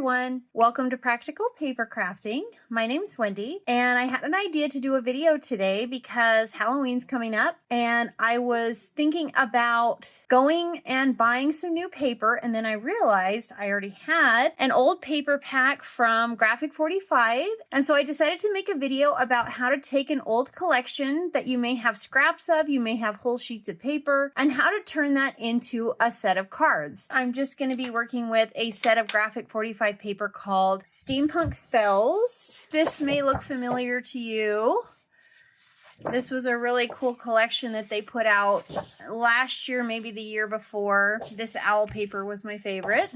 everyone. Welcome to Practical Paper Crafting. My name's Wendy, and I had an idea to do a video today because Halloween's coming up, and I was thinking about going and buying some new paper, and then I realized I already had an old paper pack from Graphic 45, and so I decided to make a video about how to take an old collection that you may have scraps of, you may have whole sheets of paper, and how to turn that into a set of cards. I'm just going to be working with a set of Graphic 45 paper called Steampunk Spells. This may look familiar to you. This was a really cool collection that they put out last year, maybe the year before. This owl paper was my favorite.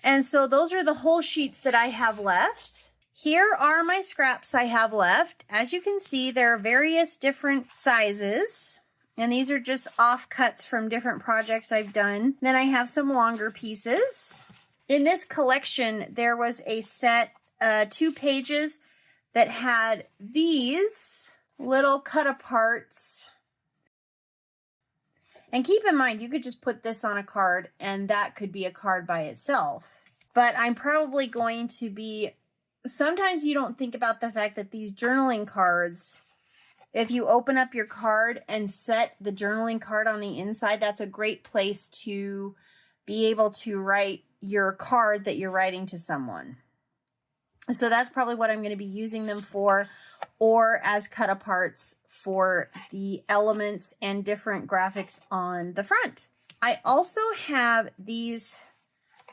And so those are the whole sheets that I have left. Here are my scraps I have left. As you can see, there are various different sizes. And these are just offcuts from different projects I've done. Then I have some longer pieces. In this collection, there was a set, 2 pages that had these little cut aparts. And keep in mind, you could just put this on a card and that could be a card by itself. But I'm probably going to be, sometimes you don't think about the fact that these journaling cards, if you open up your card and set the journaling card on the inside, that's a great place to be able to write your card that you're writing to someone. So that's probably what I'm going to be using them for, or as cut aparts for the elements and different graphics on the front. I also have these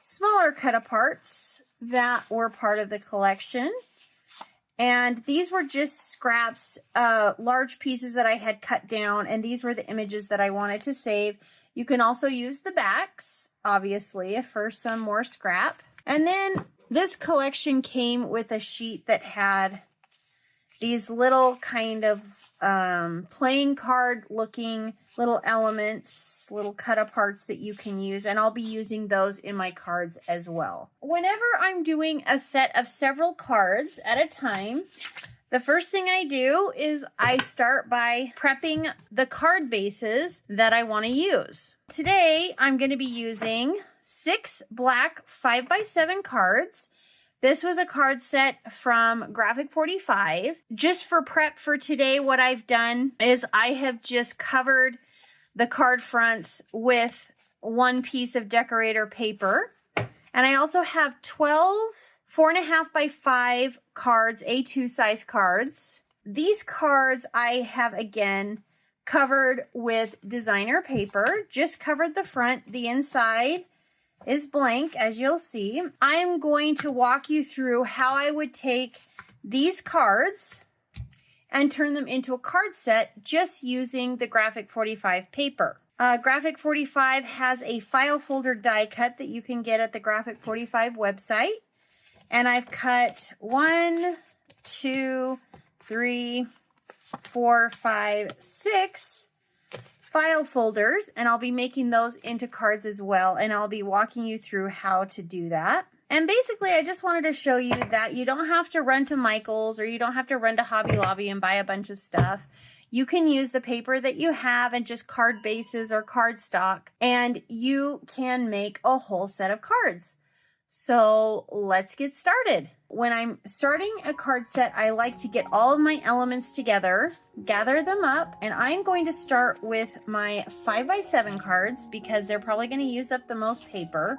smaller cut aparts that were part of the collection. And these were just scraps, large pieces that I had cut down, and these were the images that I wanted to save. You can also use the backs, obviously, for some more scrap. And then this collection came with a sheet that had these little kind of playing card looking little elements, little cut aparts that you can use, and I'll be using those in my cards as well. Whenever I'm doing a set of several cards at a time, the first thing I do is I start by prepping the card bases that I want to use. Today, I'm going to be using 6 black 5x7 cards. This was a card set from Graphic 45. Just for prep for today, what I've done is I have just covered the card fronts with 1 piece of decorator paper. And I also have 12 4.5x5 cards, A2 size cards. These cards I have again covered with designer paper, just covered the front. The inside is blank, as you'll see. I'm going to walk you through how I would take these cards and turn them into a card set just using the Graphic 45 paper. Graphic 45 has a file folder die cut that you can get at the Graphic 45 website. And I've cut 1, 2, 3, 4, 5, 6 file folders, and I'll be making those into cards as well, and I'll be walking you through how to do that. And basically, I just wanted to show you that you don't have to run to Michael's or you don't have to run to Hobby Lobby and buy a bunch of stuff. You can use the paper that you have and just card bases or cardstock, and you can make a whole set of cards. So let's get started. When I'm starting a card set, I like to get all of my elements together, gather them up, and I'm going to start with my 5x7 cards because they're probably going to use up the most paper.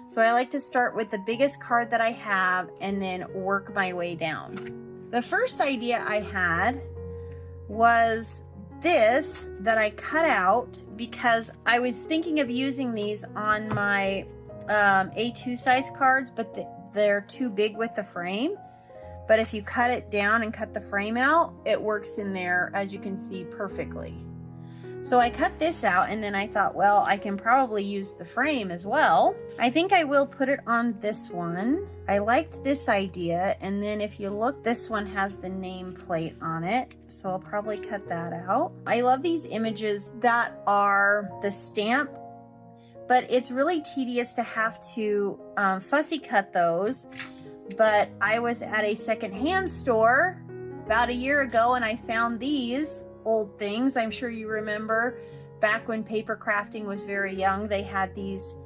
So I like to start with the biggest card that I have and then work my way down. The first idea I had was this that I cut out because I was thinking of using these on my A2 size cards, but they're too big with the frame. But if you cut it down and cut the frame out, it works in there, as you can see, perfectly. So I cut this out, and then I thought, well, I can probably use the frame as well. I think I will put it on this one. I liked this idea, and then if you look, this one has the nameplate on it, so I'll probably cut that out. I love these images that are the stamp, but it's really tedious to have to fussy cut those. But I was at a secondhand store about a year ago, and I found these old things. I'm sure you remember back when paper crafting was very young, they had these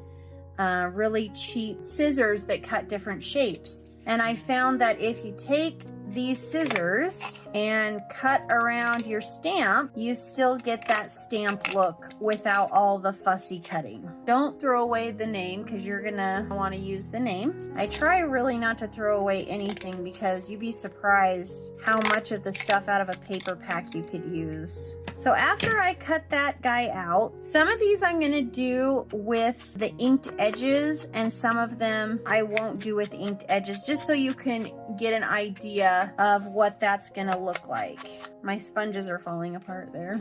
really cheap scissors that cut different shapes. And I found that if you take these scissors and cut around your stamp, you still get that stamp look without all the fussy cutting. Don't throw away the name because you're gonna want to use the name. I try really not to throw away anything because you'd be surprised how much of the stuff out of a paper pack you could use. So after I cut that guy out, some of these I'm gonna do with the inked edges and some of them I won't do with inked edges, just so you can get an idea of what that's gonna look like. My sponges are falling apart there.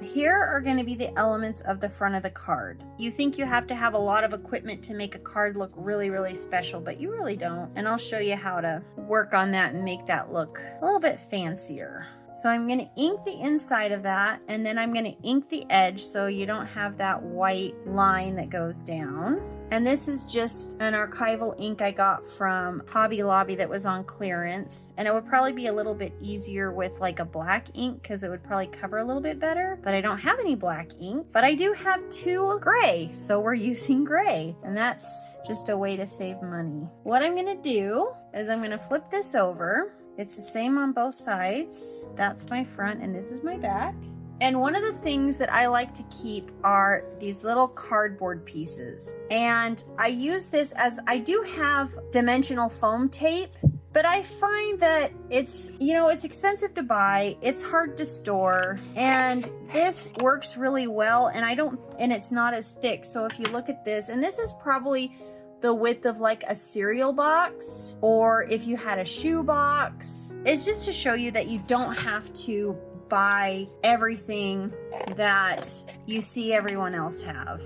Here are going to be the elements of the front of the card. You think you have to have a lot of equipment to make a card look really, really special, but you really don't. And I'll show you how to work on that and make that look a little bit fancier. So I'm going to ink the inside of that, and then I'm going to ink the edge so you don't have that white line that goes down. And this is just an archival ink I got from Hobby Lobby that was on clearance. And it would probably be a little bit easier with like a black ink because it would probably cover a little bit better. But I don't have any black ink, but I do have 2 gray. So we're using gray, and that's just a way to save money. What I'm going to do is I'm going to flip this over. It's the same on both sides. That's my front and this is my back. And one of the things that I like to keep are these little cardboard pieces. And I use this as, I do have dimensional foam tape, but I find that it's, you know, it's expensive to buy, it's hard to store, and this works really well, and it's not as thick. So if you look at this, and this is probably the width of like a cereal box, or if you had a shoe box. It's just to show you that you don't have to buy everything that you see everyone else have.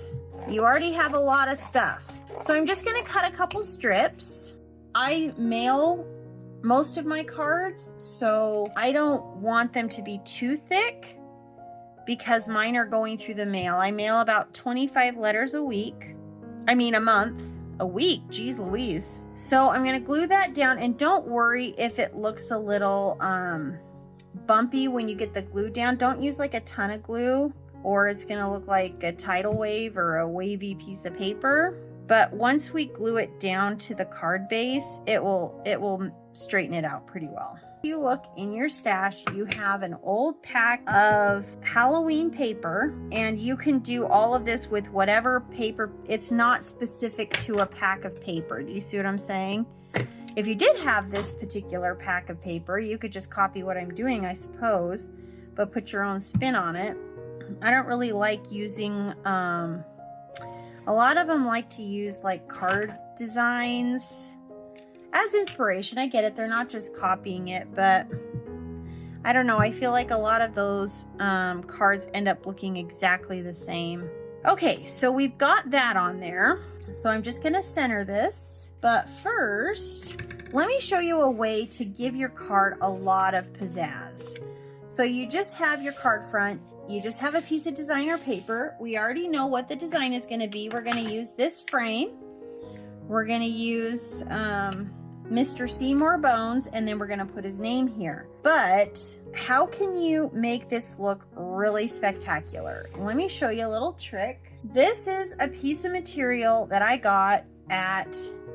You already have a lot of stuff. So I'm just gonna cut a couple strips. I mail most of my cards, so I don't want them to be too thick because mine are going through the mail. I mail about 25 letters a month. A week, geez Louise. So I'm gonna glue that down, and don't worry if it looks a little bumpy when you get the glue down. Don't use like a ton of glue or it's gonna look like a tidal wave or a wavy piece of paper. But once we glue it down to the card base, it will straighten it out pretty well. If you look in your stash, you have an old pack of Halloween paper, and you can do all of this with whatever paper. It's not specific to a pack of paper. Do you see what I'm saying? If you did have this particular pack of paper, you could just copy what I'm doing, I suppose, but put your own spin on it. I don't really like using, a lot of them like to use like card designs as inspiration. I get it, they're not just copying it, but I don't know, I feel like a lot of those cards end up looking exactly the same. Okay, so we've got that on there. So I'm just gonna center this, but first, let me show you a way to give your card a lot of pizzazz. So you just have your card front, you just have a piece of designer paper. We already know what the design is gonna be. We're gonna use this frame. We're gonna use Mr. Seymour Bones, and then we're gonna put his name here. But how can you make this look really spectacular? Let me show you a little trick. This is a piece of material that I got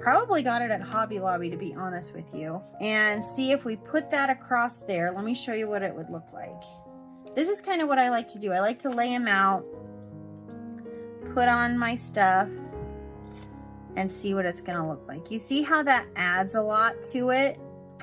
probably got it at Hobby Lobby, to be honest with you. And see, if we put that across there, let me show you what it would look like. This is kind of what I like to do. I like to lay them out, put on my stuff, and see what it's gonna look like. You see how that adds a lot to it?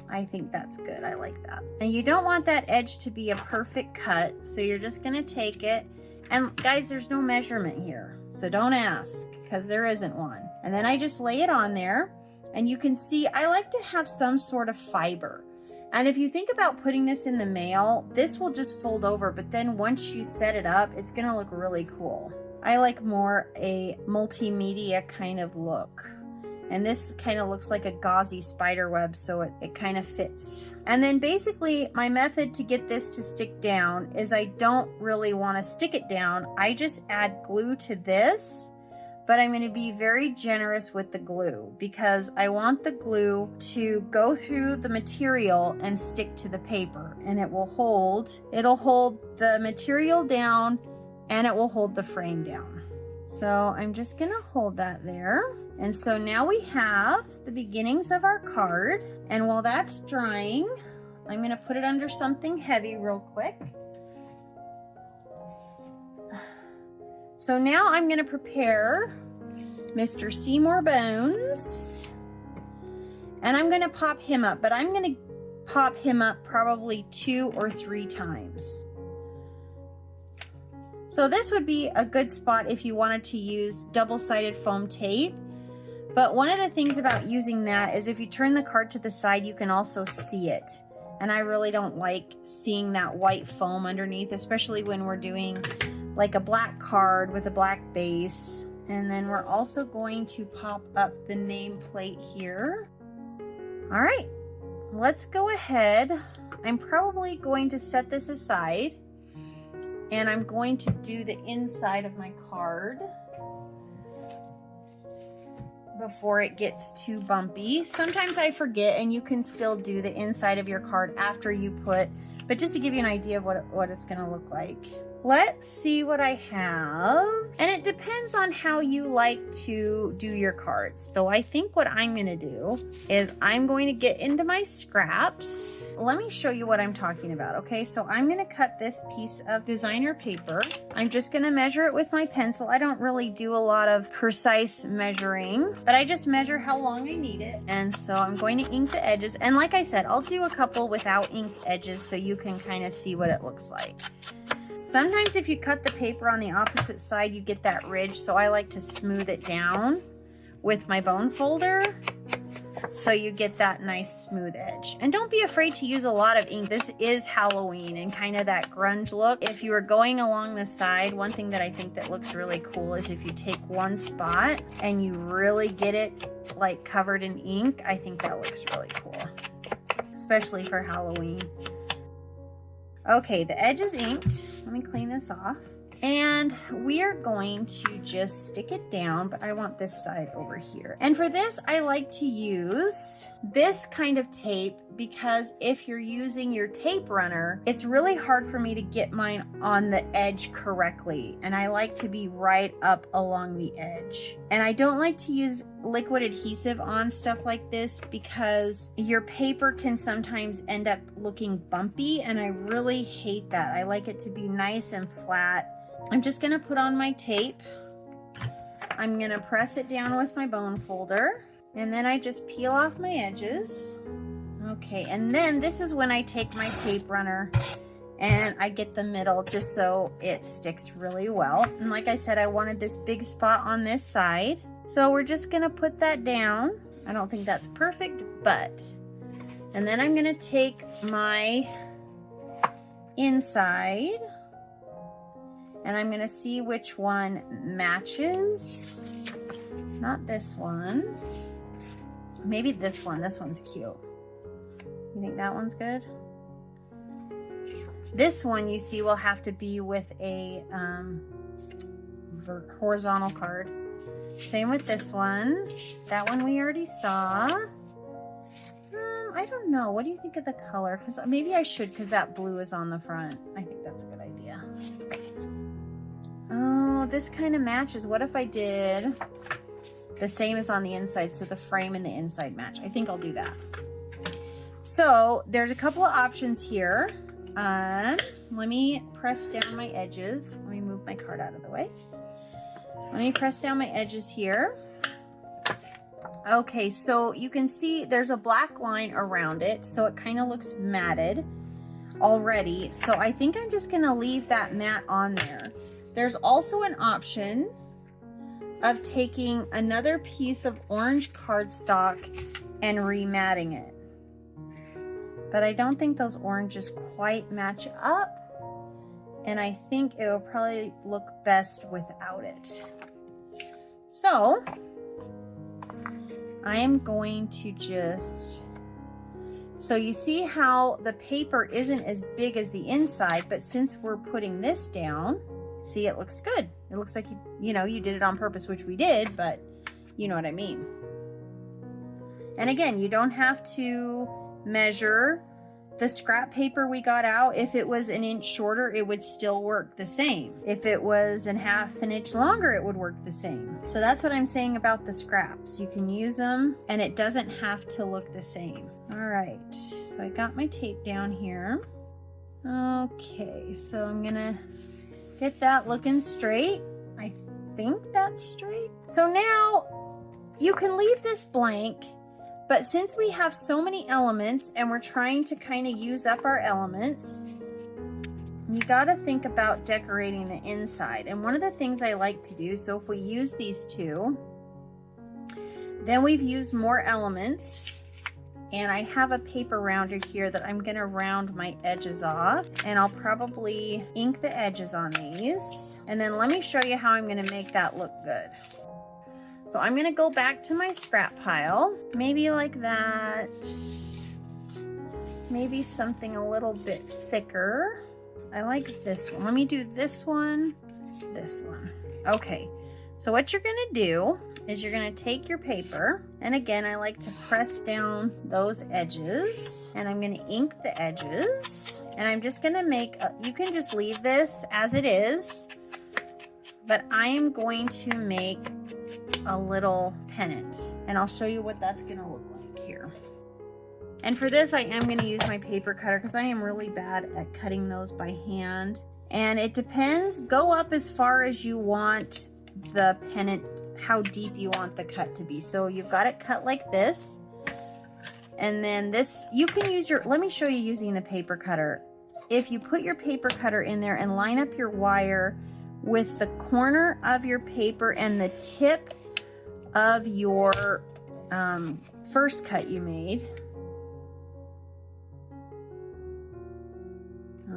I think that's good, I like that. And you don't want that edge to be a perfect cut, so you're just gonna take it, and guys, there's no measurement here, so don't ask, because there isn't one. And then I just lay it on there, and you can see I like to have some sort of fiber. And if you think about putting this in the mail, this will just fold over, but then once you set it up, it's gonna look really cool. I like more a multimedia kind of look. And this kind of looks like a gauzy spider web, so it kind of fits. And then basically my method to get this to stick down is I don't really want to stick it down. I just add glue to this, but but I'm going to be very generous with the glue because I want the glue to go through the material and stick to the paper, and it'll hold the material down and it will hold the frame down. So I'm just going to hold that there. And so now we have the beginnings of our card, and while that's drying, I'm going to put it under something heavy real quick. So now I'm going to prepare Mr. Seymour Bones, and I'm going to pop him up, but I'm going to pop him up probably 2 or 3 times. So this would be a good spot if you wanted to use double-sided foam tape. But one of the things about using that is if you turn the card to the side, you can also see it. And I really don't like seeing that white foam underneath, especially when we're doing like a black card with a black base. And then we're also going to pop up the nameplate here. All right, let's go ahead. I'm probably going to set this aside, and I'm going to do the inside of my card before it gets too bumpy. Sometimes I forget, and you can still do the inside of your card after you put, but just to give you an idea of what it's gonna look like. Let's see what I have. And it depends on how you like to do your cards. So I think what I'm gonna do is I'm going to get into my scraps. Let me show you what I'm talking about, okay? So I'm gonna cut this piece of designer paper. I'm just gonna measure it with my pencil. I don't really do a lot of precise measuring, but I just measure how long I need it. And so I'm going to ink the edges. And like I said, I'll do a couple without inked edges so you can kind of see what it looks like. Sometimes if you cut the paper on the opposite side, you get that ridge, so I like to smooth it down with my bone folder so you get that nice smooth edge. And don't be afraid to use a lot of ink. This is Halloween and kind of that grunge look. If you are going along the side, one thing that I think that looks really cool is if you take one spot and you really get it like covered in ink. I think that looks really cool, especially for Halloween. Okay, the edge is inked. Let me clean this off. And we are going to just stick it down, but I want this side over here. And for this, I like to use this kind of tape because if you're using your tape runner, it's really hard for me to get mine on the edge correctly. And I like to be right up along the edge. And I don't like to use liquid adhesive on stuff like this because your paper can sometimes end up looking bumpy, and I really hate that. I like it to be nice and flat. I'm just gonna put on my tape. I'm gonna press it down with my bone folder, and then I just peel off my edges. Okay, and then this is when I take my tape runner and I get the middle just so it sticks really well. And like I said, I wanted this big spot on this side. So we're just gonna put that down. I don't think that's perfect, but. And then I'm gonna take my inside and I'm gonna see which one matches. Not this one. Maybe this one. This one's cute. You think that one's good? This one, you see, will have to be with a horizontal card. Same with this one. That one we already saw. I don't know. What do you think of the color? Because maybe I should, because that blue is on the front. I think that's a good idea. Oh, this kind of matches. What if I did the same as on the inside, so the frame and the inside match? I think I'll do that. So there's a couple of options here. Let me press down my edges. Let me move my card out of the way. Let me press down my edges here. Okay, so you can see there's a black line around it, so it kind of looks matted already. So I think I'm just gonna leave that matte on there. There's also an option of taking another piece of orange cardstock and rematting it. But I don't think those oranges quite match up, and I think it will probably look best without it. So I am going to just, so you see how the paper isn't as big as the inside, but since we're putting this down, see, it looks good. It looks like you know, you did it on purpose, which we did, but you know what I mean. And again, you don't have to measure the scrap paper we got out. If it was an inch shorter, it would still work the same. If it was half an inch longer, it would work the same. So that's what I'm saying about the scraps. You can use them and it doesn't have to look the same. All right, so I got my tape down here. Okay, so I'm gonna get that looking straight. I think that's straight. So now you can leave this blank, but since we have so many elements and we're trying to kind of use up our elements, you got to think about decorating the inside. And one of the things I like to do, so if we use these two, then we've used more elements. And I have a paper rounder here that I'm going to round my edges off. And I'll probably ink the edges on these. And then let me show you how I'm going to make that look good. So I'm going to go back to my scrap pile. Maybe like that. Maybe something a little bit thicker. I like this one. Let me do this one, this one. Okay, so what you're going to do is you're going to take your paper, and again, I like to press down those edges, and I'm going to ink the edges, and I'm just going to make, you can just leave this as it is, but I am going to make a little pennant, and I'll show you what that's going to look like here. And for this, I am going to use my paper cutter because I am really bad at cutting those by hand. And it depends, go up as far as you want the pennant, how deep you want the cut to be. So you've got it cut like this. And then this, you can use your, let me show you using the paper cutter. If you put your paper cutter in there and line up your wire with the corner of your paper and the tip of your first cut you made.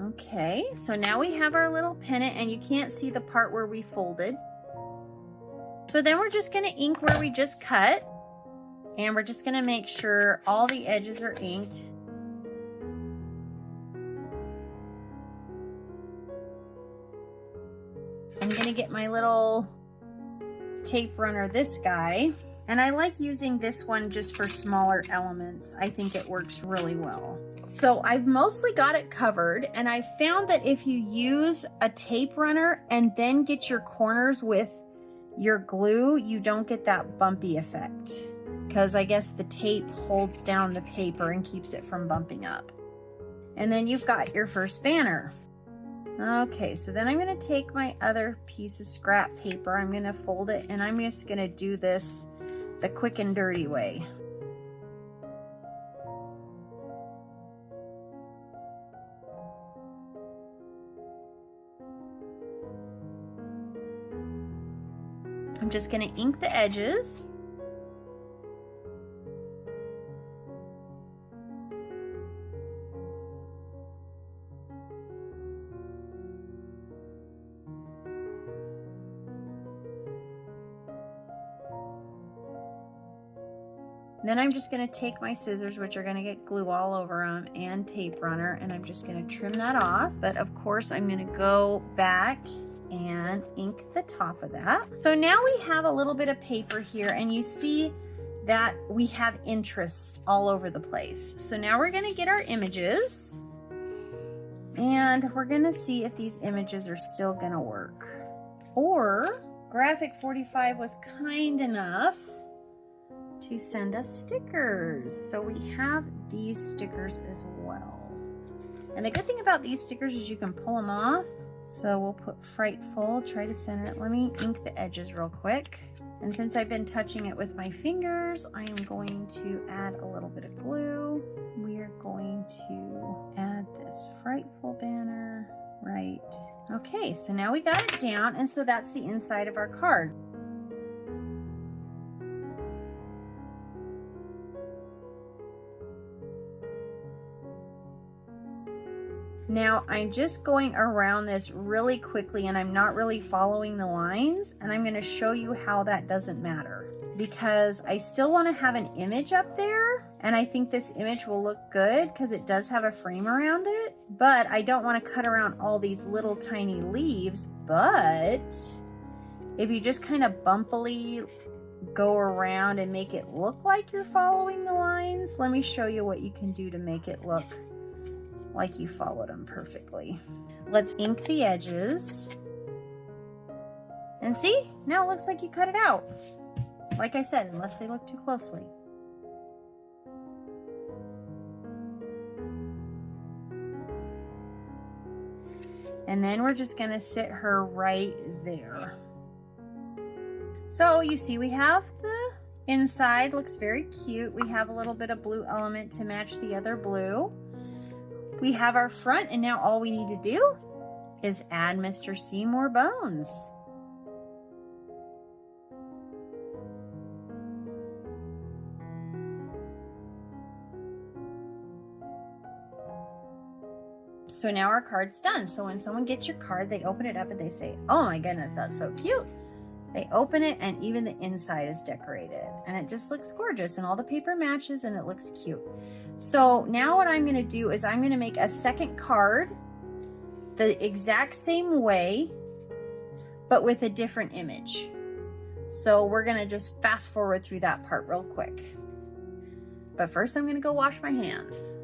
Okay, so now we have our little pennant, and you can't see the part where we folded. So then we're just going to ink where we just cut, and we're just going to make sure all the edges are inked. I'm going to get my little tape runner, this guy, and I like using this one just for smaller elements. I think it works really well. So I've mostly got it covered, and I found that if you use a tape runner and then get your corners with your glue, you don't get that bumpy effect, because I guess the tape holds down the paper and keeps it from bumping up. And then you've got your first banner. Okay, so then I'm going to take my other piece of scrap paper, I'm going to fold it, and I'm just going to do this the quick and dirty way. I'm just going to ink the edges. Then I'm just going to take my scissors, which are going to get glue all over them, and tape runner, and I'm just going to trim that off. But of course, I'm going to go back and ink the top of that. So now we have a little bit of paper here, and you see that we have interest all over the place. So now we're going to get our images, and we're going to see if these images are still going to work. Or Graphic 45 was kind enough to send us stickers. So we have these stickers as well. And the good thing about these stickers is you can pull them off. So we'll put Frightful, try to center it. Let me ink the edges real quick. And since I've been touching it with my fingers, I am going to add a little bit of glue. We are going to add this Frightful banner, right? Okay, so now we got it down, and so that's the inside of our card. Now I'm just going around this really quickly, and I'm not really following the lines, and I'm going to show you how that doesn't matter, because I still want to have an image up there, and I think this image will look good because it does have a frame around it, but I don't want to cut around all these little tiny leaves. But If you just kind of bumpily go around and make it look like you're following the lines, let me show you what you can do to make it look like you followed them perfectly. Let's ink the edges. And see, now it looks like you cut it out. Like I said, unless they look too closely. And then we're just gonna sit her right there. So you see we have the inside, looks very cute. We have a little bit of blue element to match the other blue. We have our front, and now all we need to do is add Mr. Seymour Bones. So now our card's done. So when someone gets your card, they open it up and they say, oh my goodness, that's so cute. They open it and even the inside is decorated and it just looks gorgeous and all the paper matches and it looks cute. So now what I'm gonna do is I'm gonna make a second card the exact same way, but with a different image. So we're gonna just fast forward through that part real quick. But first I'm gonna go wash my hands.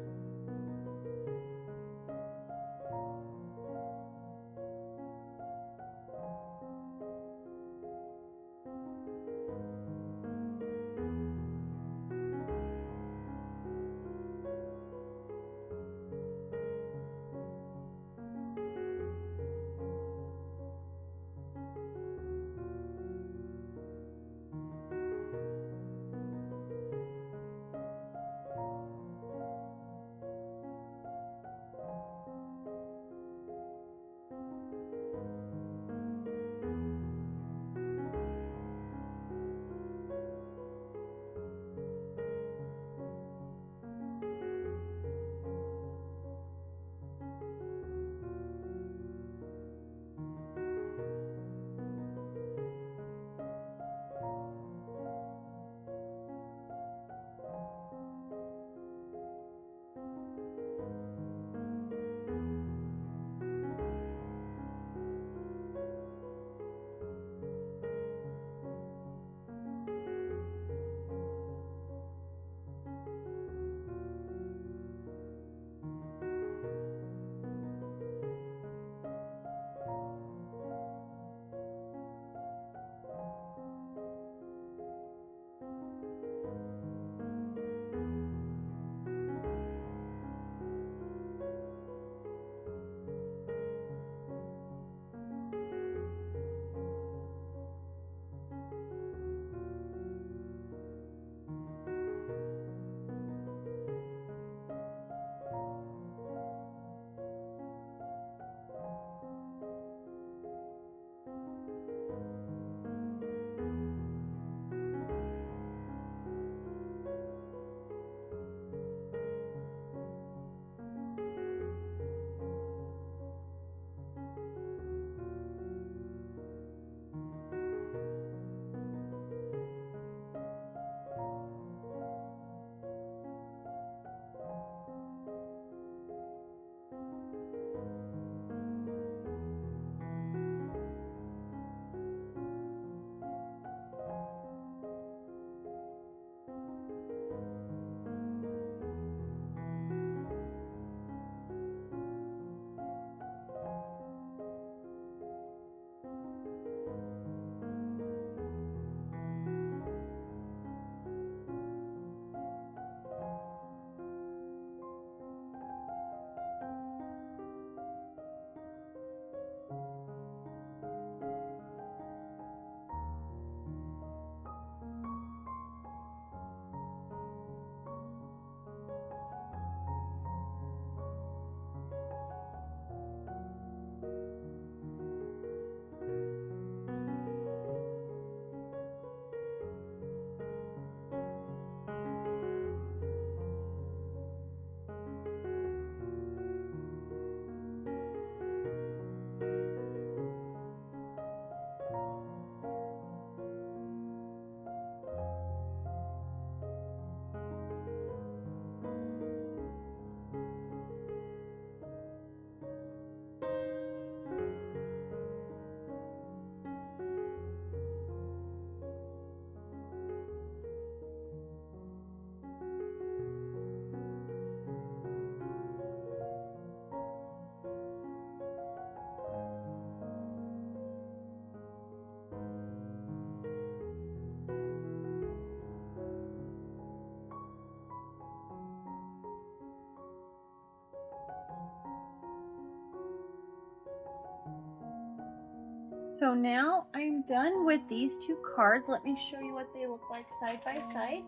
So now I'm done with these two cards. Let me show you what they look like side by side.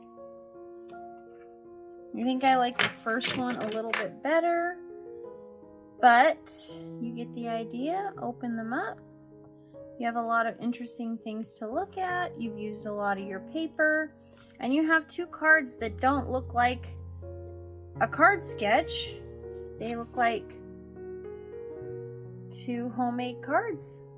I think I like the first one a little bit better, but you get the idea. Open them up. You have a lot of interesting things to look at. You've used a lot of your paper, and you have two cards that don't look like a card sketch. They look like two homemade cards.